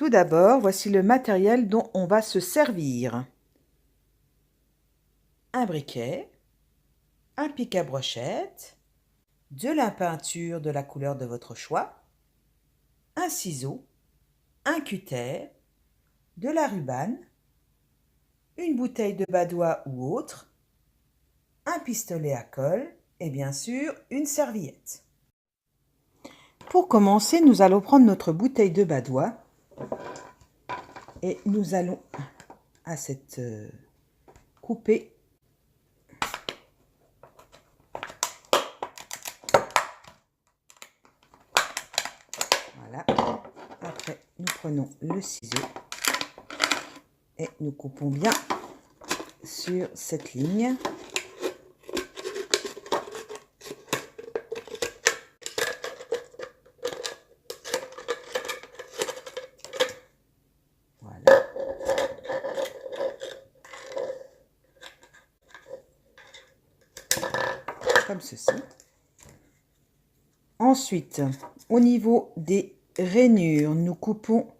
Tout d'abord, voici le matériel dont on va se servir. Un briquet, un pic à brochette, de la peinture de la couleur de votre choix, un ciseau, un cutter, de la rubane, une bouteille de badois ou autre, un pistolet à colle et bien sûr une serviette. Pour commencer, nous allons prendre notre bouteille de badois et nous allons à cette couper voilà. Après, nous prenons le ciseau et nous coupons bien sur cette ligne. Voilà. Comme ceci. Ensuite, au niveau des rainures, nous coupons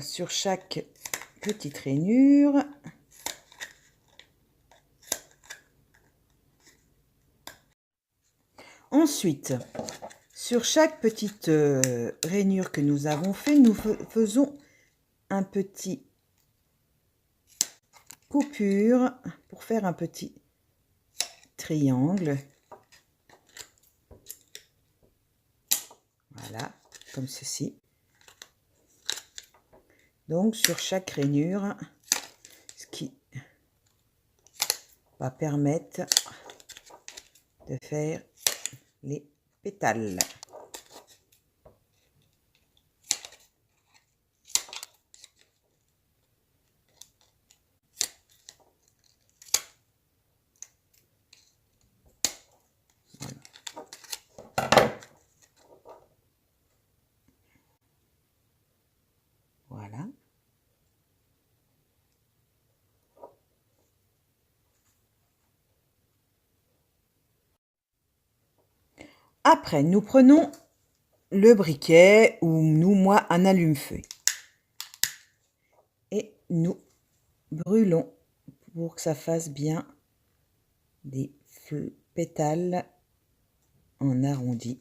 sur chaque petite rainure. Ensuite, sur chaque petite rainure que nous avons fait, nous faisons un petit coupure pour faire un petit triangle. Voilà, comme ceci. Donc sur chaque rainure, ce qui va permettre de faire les pétales. Voilà. Après, nous prenons le briquet ou nous, moi, un allume-feu. Et nous brûlons pour que ça fasse bien des pétales en arrondi.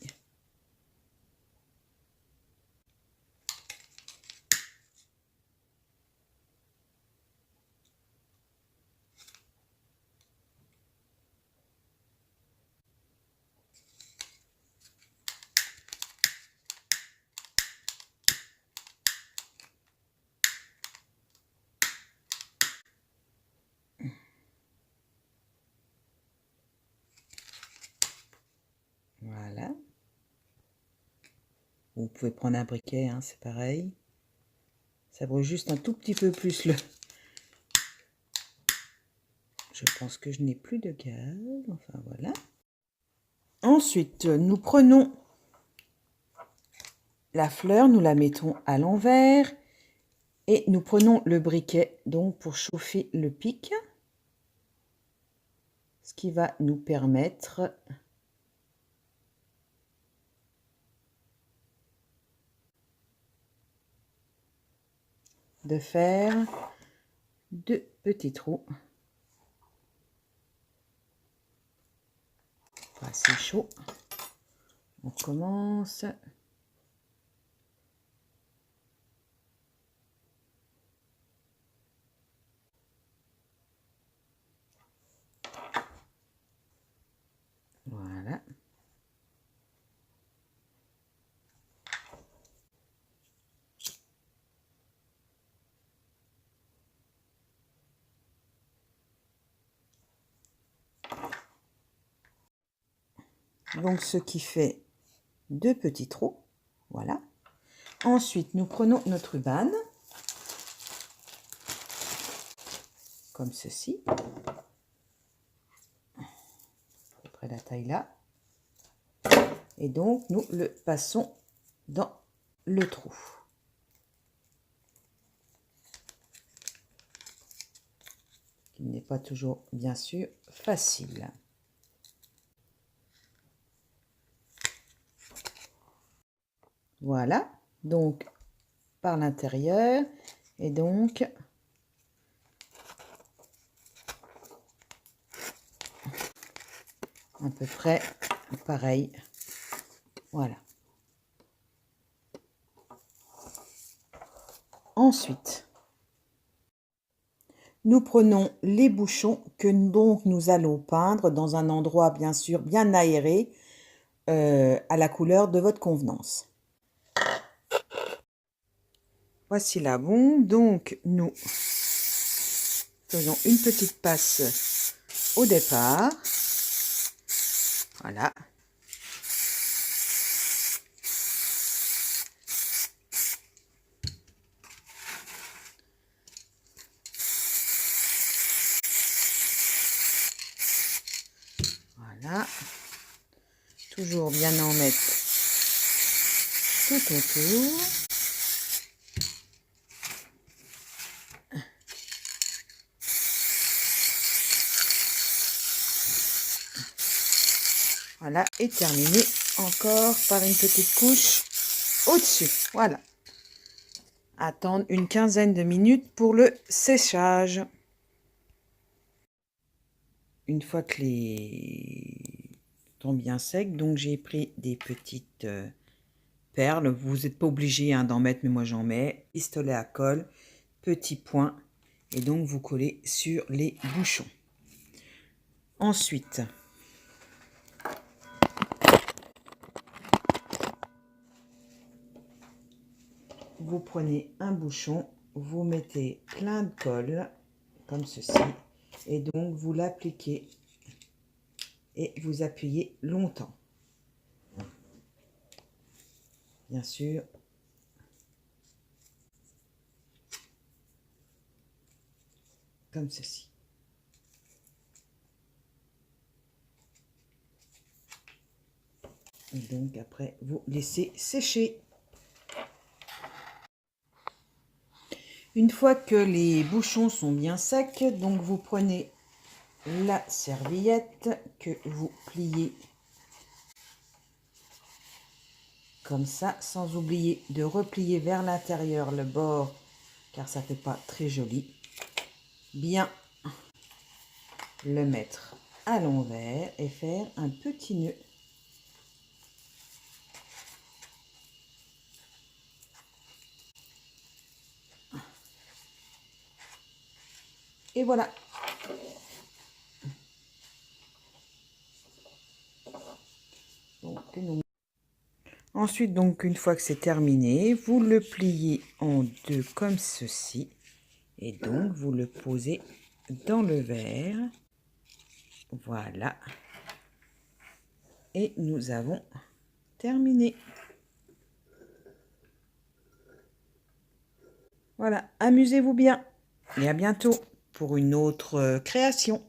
Voilà. Vous pouvez prendre un briquet, hein, c'est pareil. Ça brûle juste un tout petit peu plus le... Je pense que je n'ai plus de gaz. Enfin, voilà. Ensuite, nous prenons la fleur, nous la mettons à l'envers. Et nous prenons le briquet donc pour chauffer le pic. Ce qui va nous permettre de faire 2 petits trous. Pas assez chaud. On commence. Voilà. Donc ce qui fait 2 petits trous. Voilà. Ensuite, nous prenons notre rubane. Comme ceci. À peu près la taille là. Et donc, nous le passons dans le trou. Qui n'est pas toujours, bien sûr, facile. Voilà. donc par l'intérieur et donc à peu près pareil. Voilà. Ensuite, nous prenons les bouchons que donc nous allons peindre dans un endroit bien sûr bien aéré à la couleur de votre convenance. Voici la bombe, donc nous faisons une petite passe au départ. Voilà. Voilà. Toujours bien en mettre tout autour. Voilà, et terminer encore par une petite couche au-dessus. Voilà. Attendre une quinzaine de minutes pour le séchage. Une fois que les sont bien secs, donc j'ai pris des petites perles. Vous n'êtes pas obligé d'en mettre, mais moi j'en mets. Pistolet à colle, petit point, et donc vous collez sur les bouchons. Ensuite, vous prenez un bouchon, vous mettez plein de colle, comme ceci, et donc vous l'appliquez et vous appuyez longtemps. Bien sûr, comme ceci. Et donc après, vous laissez sécher. Une fois que les bouchons sont bien secs, donc vous prenez la serviette que vous pliez comme ça, sans oublier de replier vers l'intérieur le bord, car ça fait pas très joli. Bien le mettre à l'envers et faire un petit nœud. Et voilà. Ensuite, donc, une fois que c'est terminé, vous le pliez en deux comme ceci. Et donc, vous le posez dans le verre. Voilà. Et nous avons terminé. Voilà, amusez-vous bien. Et à bientôt pour une autre création.